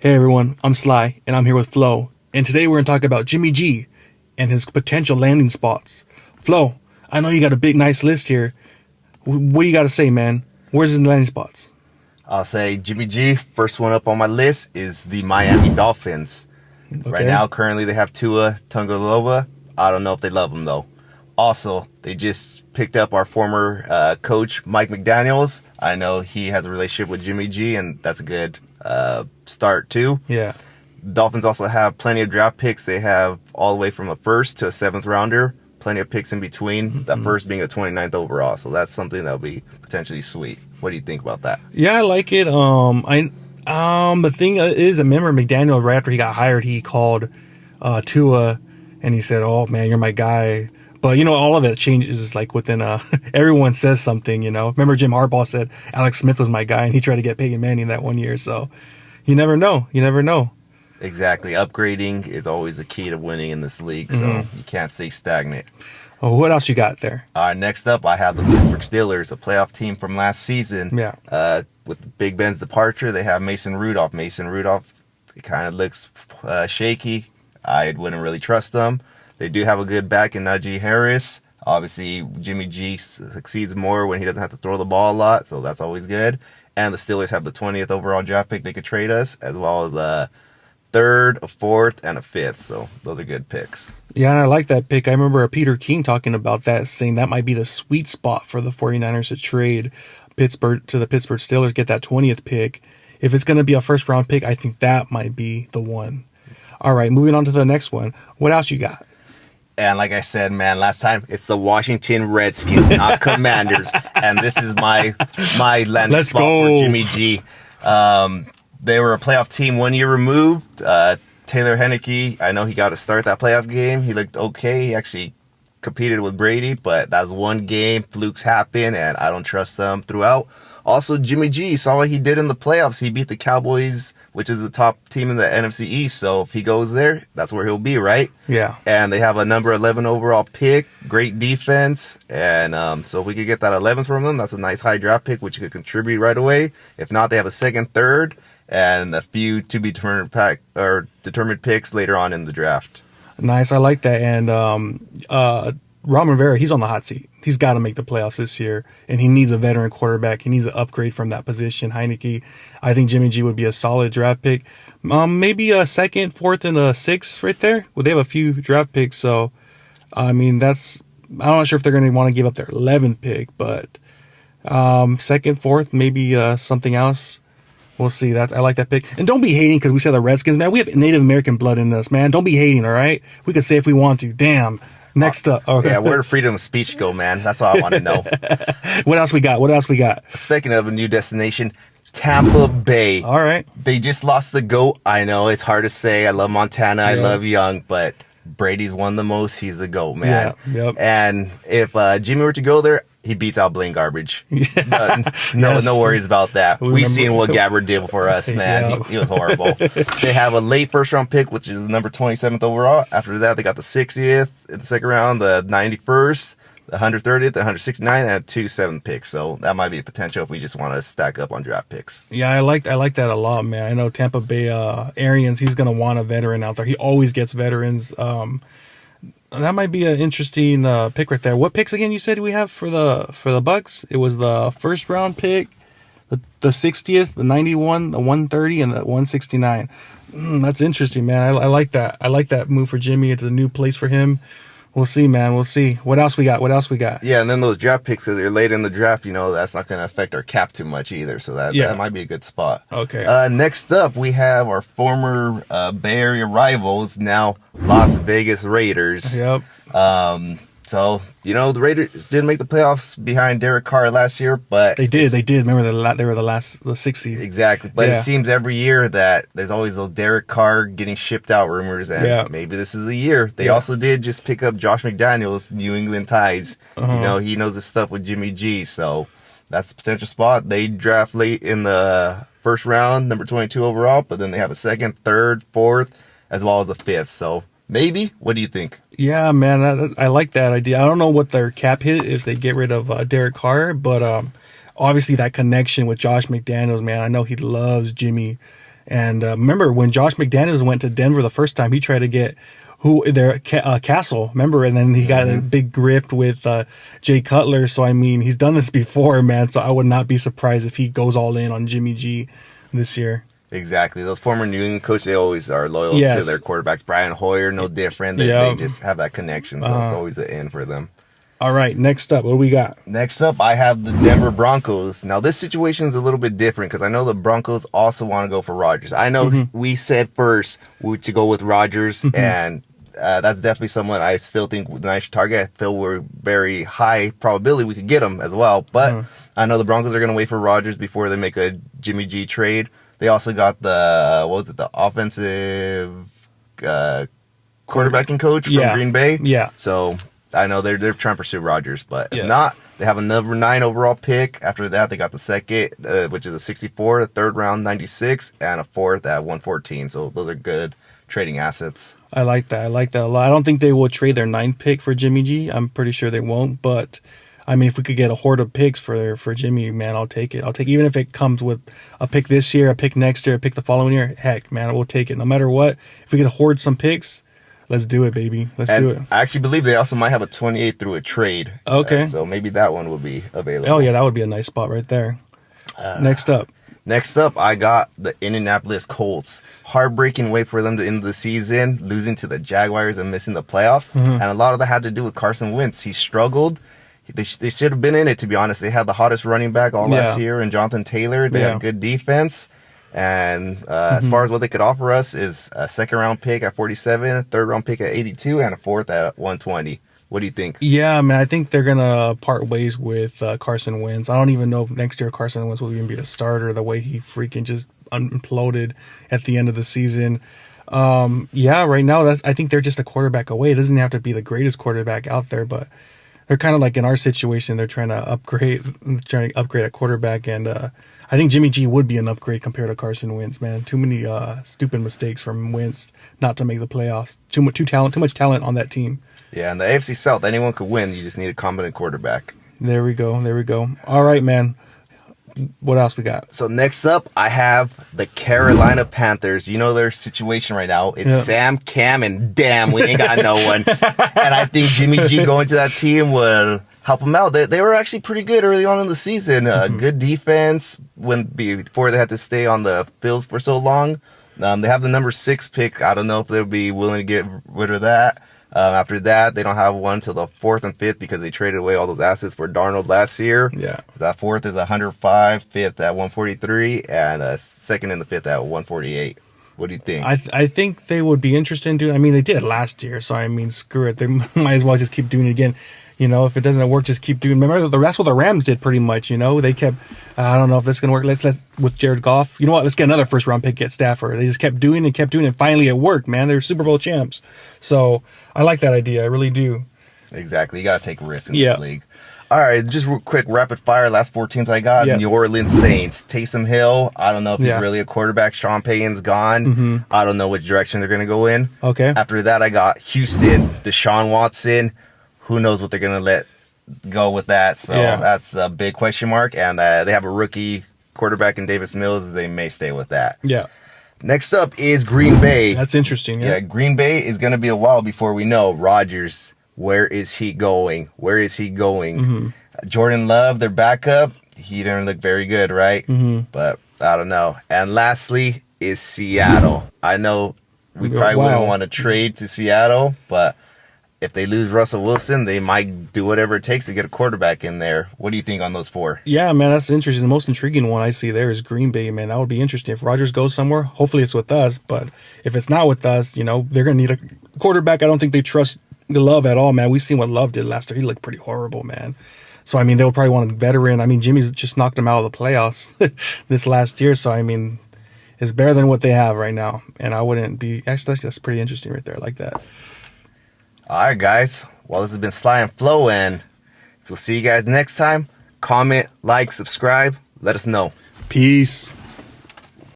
Hey everyone, I'm Sly, and I'm here with Flo. And today we're going to talk about Jimmy G and his potential landing spots. Flo, I know you got a big, nice list here. What do you got to say, man? Where's his landing spots? I'll say Jimmy G, first one up on my list is the Miami Dolphins. Okay. Right now, currently they have Tua Tagovailoa. I don't know if they love him, though. Also, they just picked up our former coach, Mike McDaniels. I know he has a relationship with Jimmy G, and that's a good start, too. Yeah. Dolphins also have plenty of draft picks. They have all the way from a first to a seventh rounder. Plenty of picks in between. Mm-hmm. The first being a 29th overall. So that's something that'll be potentially sweet. What do you think about that? Yeah, I like it. The thing is, I remember McDaniel right after he got hired, he called Tua, and he said, "Oh man, you're my guy." But all of that changes like within. Everyone says something. Remember Jim Harbaugh said Alex Smith was my guy, and he tried to get Peyton Manning that one year. So you never know. You never know. Exactly. Upgrading is always the key to winning in this league, so you can't stay stagnant. Oh, what else you got there? Next up, I have the Pittsburgh Steelers, a playoff team from last season. Yeah. With Big Ben's departure, they have Mason Rudolph. Mason Rudolph, it kind of looks shaky. I wouldn't really trust them. They do have a good back in Najee Harris. Obviously, Jimmy G succeeds more when he doesn't have to throw the ball a lot, so that's always good. And the Steelers have the 20th overall draft pick they could trade us, as well as a third, a fourth, and a fifth. So those are good picks. Yeah, and I like that pick. I remember Peter King talking about that, saying that might be the sweet spot for the 49ers to trade Pittsburgh to the Pittsburgh Steelers, get that 20th pick. If it's going to be a first-round pick, I think that might be the one. All right, moving on to the next one. What else you got? And like I said, man, last time, it's the Washington Redskins, not Commanders. And this is my landing spot for Jimmy G. They were a playoff team 1 year removed. Taylor Heineke, I know he got to start that playoff game. He looked okay. He actually competed with Brady, but that was one game. Flukes happen, and I don't trust them throughout. Also, Jimmy G, saw what he did in the playoffs. He beat the Cowboys, which is the top team in the NFC East. So if he goes there, that's where he'll be, right? Yeah. And they have a number 11 overall pick, great defense. And so if we could get that 11th from them, that's a nice high draft pick, which could contribute right away. If not, they have a second, third, and a few to be determined picks later on in the draft. Nice, I like that. And Rivera, he's on the hot seat. He's got to make the playoffs this year, and he needs a veteran quarterback. He needs an upgrade from that position. Heineke, I think Jimmy G would be a solid draft pick. Maybe a second, fourth, and a sixth right there. Well, they have a few draft picks, so I mean I'm not sure if they're going to want to give up their 11th pick, but second, fourth, maybe something else. We'll see. I like that pick. And don't be hating because we said the Redskins, man. We have Native American blood in us, man. Don't be hating, all right? We can say if we want to. Damn. Next up. Okay. Yeah, where did freedom of speech go, man? That's all I want to know. What else we got? Speaking of a new destination, Tampa Bay. All right. They just lost the GOAT. I know it's hard to say. I love Montana. I love Young, but Brady's won the most. He's the GOAT, man. Yeah, yep. And if Jimmy were to go there, he beats out Blaine Garbage. Yeah. No worries about that. We seen what Gabbard did for us, man. Yeah. He was horrible. They have a late first-round pick, which is the number 27th overall. After that, they got the 60th in the second round, the 91st, the 130th, the 169th, and a 27th pick. So that might be a potential if we just want to stack up on draft picks. Yeah, I like that a lot, man. I know Tampa Bay Arians, he's going to want a veteran out there. He always gets veterans. That might be an interesting pick right there. What picks again you said we have for the Bucks? It was the first round pick, the 60th, the 91, the 130, and the 169. That's interesting, man. I like that. I like that move for Jimmy. It's a new place for him. We'll see, man. We'll see. What else we got? Yeah, and then those draft picks, if they're late in the draft, that's not going to affect our cap too much either. So that might be a good spot. Okay. Next up, we have our former Bay Area rivals, now Las Vegas Raiders. Yep. So, the Raiders didn't make the playoffs behind Derek Carr last year, but... They did. Remember, they were the 6th seed. Exactly. But it seems every year that there's always those Derek Carr getting shipped out rumors, and maybe this is the year. They also did just pick up Josh McDaniels, New England ties. He knows his stuff with Jimmy G, so that's a potential spot. They draft late in the first round, number 22 overall, but then they have a second, third, fourth, as well as a fifth, so... Maybe. What do you think? Yeah, man, I like that idea. I don't know what their cap hit if they get rid of Derek Carr, but obviously that connection with Josh McDaniels, man, I know he loves Jimmy, And remember when Josh McDaniels went to Denver the first time, he tried to get Castle, remember? And then he got a big grift with Jay Cutler. So, I mean, he's done this before, man. So I would not be surprised if he goes all in on Jimmy G this year. Exactly. Those former New England coaches, they always are loyal to their quarterbacks. Brian Hoyer, no different. They just have that connection. So it's always an in for them. All right, next up, what do we got? Next up, I have the Denver Broncos. Now, this situation is a little bit different because I know the Broncos also want to go for Rodgers. I know we said first to go with Rodgers, and that's definitely someone I still think with a nice target. I feel we're very high probability we could get him as well. But I know the Broncos are going to wait for Rodgers before they make a Jimmy G trade. They also got the offensive quarterbacking coach from Green Bay. Yeah. So I know they're trying to pursue Rodgers, but if not, they have a number 9 overall pick. After that, they got the second, which is a 64, the third round 96, and a fourth at 114. So those are good trading assets. I like that. I like that a lot. I don't think they will trade their 9th pick for Jimmy G. I'm pretty sure they won't. But I mean, if we could get a horde of picks for Jimmy, man, I'll take it. Even if it comes with a pick this year, a pick next year, a pick the following year. Heck, man, we'll take it. No matter what, if we could hoard some picks. Let's do it, baby. Let's do it. I actually believe they also might have a 28 through a trade. Okay. So maybe that one will be available. Oh, yeah, that would be a nice spot right there. Next up, I got the Indianapolis Colts. Heartbreaking way for them to end the season, losing to the Jaguars and missing the playoffs. And a lot of that had to do with Carson Wentz. He struggled. They should have been in it, to be honest. They had the hottest running back all last year in Jonathan Taylor. They had good defense. And as far as what they could offer us is a second-round pick at 47, a third-round pick at 82, and a fourth at 120. What do you think? Yeah, man, I think they're going to part ways with Carson Wentz. I don't even know if next year Carson Wentz will even be a starter the way he freaking just imploded at the end of the season. Right now, I think they're just a quarterback away. It doesn't have to be the greatest quarterback out there, but they're kind of like in our situation. They're trying to upgrade at quarterback, and I think Jimmy G would be an upgrade compared to Carson Wentz, man. Too many stupid mistakes from Wentz not to make the playoffs. Too much talent on that team. Yeah, in the AFC South, anyone could win. You just need a competent quarterback. There we go. All right, man. What else we got? So next up, I have the Carolina Panthers. You know their situation right now. It's Sam, Cam, and damn, we ain't got no one. And I think Jimmy G going to that team will help them out. They were actually pretty good early on in the season. Good defense before they had to stay on the field for so long. They have the number 6 pick. I don't know if they'll be willing to get rid of that. After that, they don't have one until the 4th and 5th because they traded away all those assets for Darnold last year. Yeah. So that 4th is 105, 5th at 143, and 2nd and the 5th at 148. What do you think? I think they would be interested in doing. I mean, they did it last year, so I mean, screw it. They might as well just keep doing it again. You know, if it doesn't work, just keep doing. Remember, that's what the Rams did pretty much. You know, they kept. I don't know if this is gonna work. Let's with Jared Goff. You know what? Let's get another first round pick. Get Stafford. They just kept doing it, and finally it worked. Man, they're Super Bowl champs. So I like that idea. I really do. Exactly. You got to take risks in this league. All right, just real quick, rapid fire. Last 4 teams I got. New Orleans Saints. Taysom Hill. I don't know if he's really a quarterback. Sean Payton's gone. I don't know which direction they're gonna go in. Okay. After that, I got Houston. Deshaun Watson. Who knows what they're going to let go with that. So that's a big question mark. And they have a rookie quarterback in Davis Mills. They may stay with that. Yeah. Next up is Green Bay. That's interesting. Yeah, Green Bay is going to be a while before we know. Rodgers, where is he going? Jordan Love, their backup. He didn't look very good, right? But I don't know. And lastly is Seattle. I know we probably wouldn't want to trade to Seattle, but if they lose Russell Wilson, they might do whatever it takes to get a quarterback in there. What do you think on those 4? Yeah, man, that's interesting. The most intriguing one I see there is Green Bay, man. That would be interesting. If Rodgers goes somewhere, hopefully it's with us. But if it's not with us, you know, they're going to need a quarterback. I don't think they trust Love at all, man. We've seen what Love did last year. He looked pretty horrible, man. So, I mean, they'll probably want a veteran. I mean, Jimmy's just knocked him out of the playoffs this last year. So, I mean, it's better than what they have right now. And I wouldn't be... Actually, that's pretty interesting right there. I like that. All right, guys. Well, this has been Sly and Flo, and we'll see you guys next time. Comment, like, subscribe. Let us know. Peace.